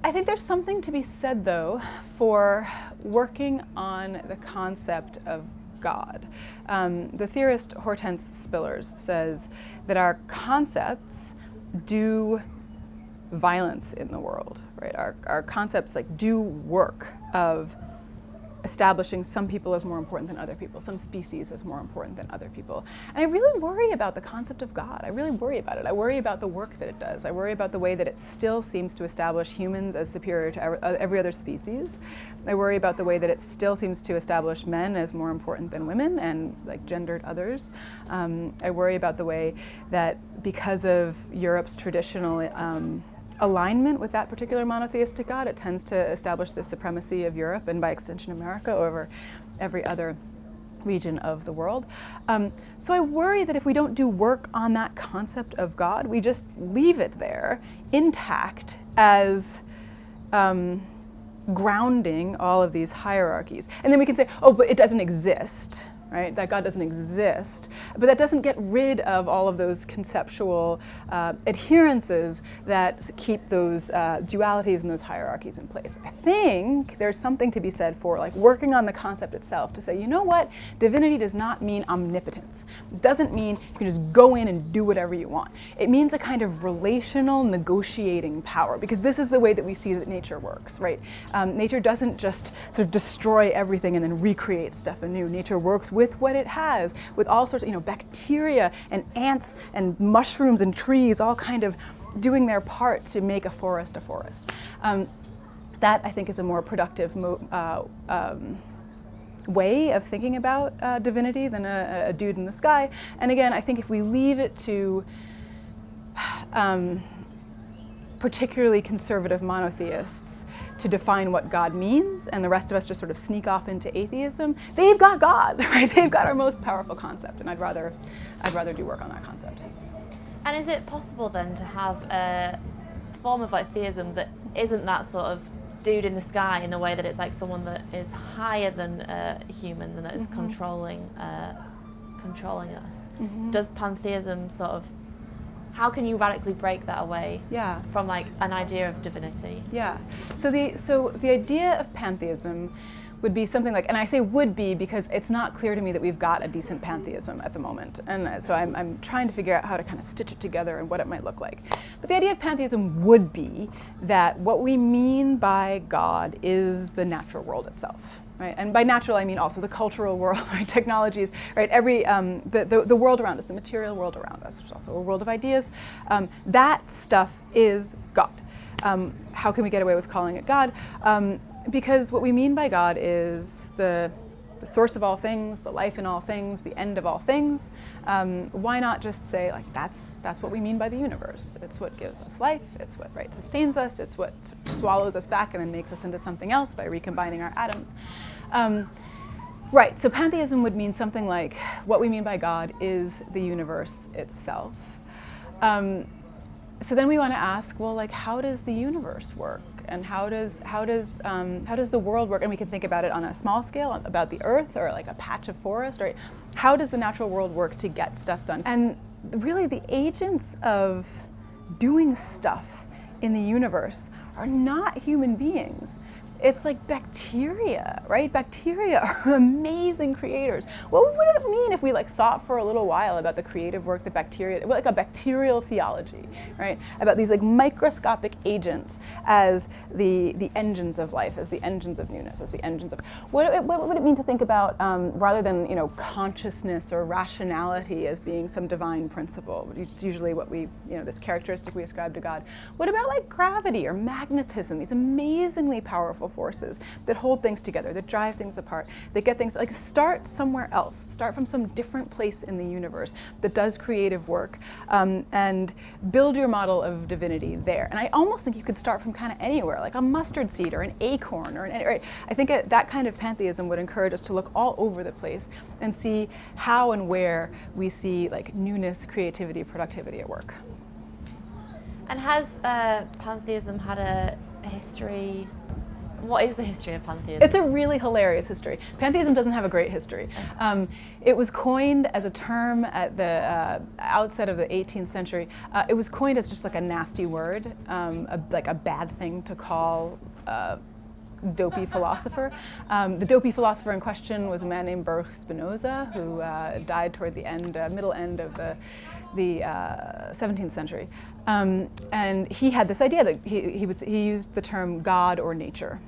I think there's something to be said, though, for working on the concept of God. The theorist Hortense Spillers says that our concepts do violence in the world, right? Our concepts like do work of establishing some people as more important than other people, some species as more important than other people. And I really worry about the concept of God. I really worry about it. I worry about the work that it does. I worry about the way that it still seems to establish humans as superior to every other species. I worry about the way that it still seems to establish men as more important than women and like gendered others. I worry about the way that because of Europe's traditional alignment with that particular monotheistic God, it tends to establish the supremacy of Europe and by extension America over every other region of the world. So I worry that if we don't do work on that concept of God, we just leave it there intact as grounding all of these hierarchies. And then we can say, oh, but it doesn't exist. Right? That God doesn't exist. But that doesn't get rid of all of those conceptual adherences that keep those dualities and those hierarchies in place. I think there's something to be said for like working on the concept itself to say, you know what? Divinity does not mean omnipotence. It doesn't mean you can just go in and do whatever you want. It means a kind of relational negotiating power, because this is the way that we see that nature works, right? Nature doesn't just sort of destroy everything and then recreate stuff anew. Nature works with what it has, with all sorts of, bacteria and ants and mushrooms and trees, all kind of doing their part to make a forest a forest. That, I think, is a more productive way of thinking about divinity than a dude in the sky. And again, I think if we leave it to particularly conservative monotheists to define what God means, and the rest of us just sort of sneak off into atheism, they've got God, right? They've got our most powerful concept, and I'd rather do work on that concept. And is it possible then to have a form of like theism that isn't that sort of dude in the sky in the way that it's like someone that is higher than humans and that is controlling us? Mm-hmm. Does pantheism sort of, how can you radically break that away from like an idea of divinity? Yeah. So the idea of pantheism would be something like, and I say would be because it's not clear to me that we've got a decent pantheism at the moment. And so I'm trying to figure out how to kind of stitch it together and what it might look like. But the idea of pantheism would be that what we mean by God is the natural world itself. Right? And by natural, I mean also the cultural world, right? Technologies, right? Every the world around us, the material world around us, which is also a world of ideas. That stuff is God. How can we get away with calling it God? Because what we mean by God is the source of all things, the life in all things, the end of all things. Why not just say like that's what we mean by the universe? It's what gives us life. It's what sustains us. It's what swallows us back and then makes us into something else by recombining our atoms. So pantheism would mean something like what we mean by God is the universe itself. So then we want to ask, well, like, how does the universe work, and how does the world work? And we can think about it on a small scale, about the Earth or like a patch of forest, right? How does the natural world work to get stuff done? And really, the agents of doing stuff in the universe are not human beings. It's like bacteria, right? Bacteria are amazing creators. What would it mean if we like thought for a little while about the creative work that bacteria, like a bacterial theology, right? About these like microscopic agents as the engines of life, as the engines of newness, as the engines of, what would it mean to think about, rather than, consciousness or rationality as being some divine principle, which is usually what we, this characteristic we ascribe to God. What about like gravity or magnetism, these amazingly powerful forces that hold things together, that drive things apart, that get things, like start somewhere else, start from some different place in the universe that does creative work, and build your model of divinity there. And I almost think you could start from kind of anywhere, like a mustard seed or an acorn or right? I think that kind of pantheism would encourage us to look all over the place and see how and where we see like newness, creativity, productivity at work. And has pantheism had a history what is the history of pantheism? It's a really hilarious history. Pantheism doesn't have a great history. It was coined as a term at the outset of the 18th century. It was coined as just like a nasty word, like a bad thing to call dopey philosopher. The dopey philosopher in question was a man named Baruch Spinoza, who died toward the middle end of the 17th century. And he had this idea that he used the term God or nature,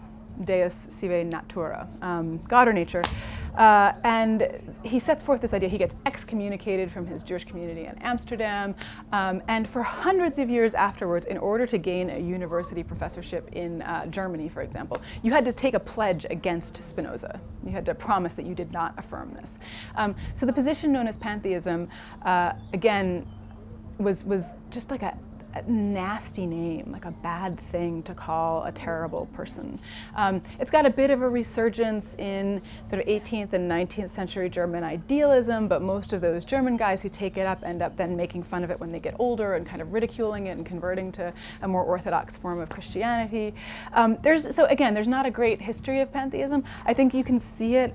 Deus sive natura, God or nature. And he sets forth this idea. He gets excommunicated from his Jewish community in Amsterdam. And for hundreds of years afterwards, in order to gain a university professorship in Germany, for example, you had to take a pledge against Spinoza. You had to promise that you did not affirm this. So the position known as pantheism, again, was just like a nasty name, like a bad thing to call a terrible person. It's got a bit of a resurgence in sort of 18th and 19th century German idealism, but most of those German guys who take it up end up then making fun of it when they get older and kind of ridiculing it and converting to a more orthodox form of Christianity. There's not a great history of pantheism. I think you can see it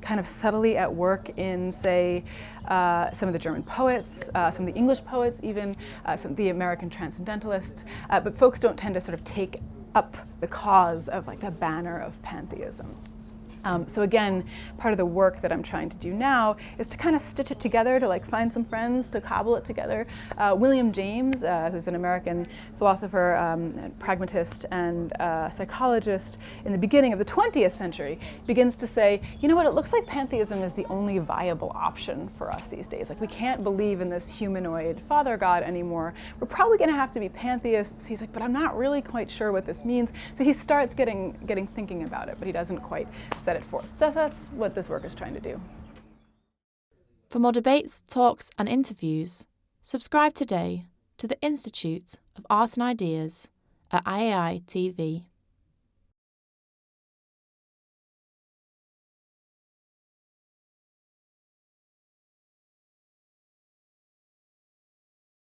kind of subtly at work in, say, some of the German poets, some of the English poets even, some of the American transcendentalists, but folks don't tend to sort of take up the cause of like the banner of pantheism. So again, part of the work that I'm trying to do now is to kind of stitch it together, to like find some friends to cobble it together. William James, who's an American philosopher, and pragmatist, and psychologist in the beginning of the 20th century, begins to say, you know what, it looks like pantheism is the only viable option for us these days. Like, we can't believe in this humanoid father god anymore. We're probably going to have to be pantheists. He's like, but I'm not really quite sure what this means. So he starts getting thinking about it, but he doesn't quite set it forth. That's what this work is trying to do. For more debates, talks, and interviews, subscribe today to the Institute of Art and Ideas at IAI TV.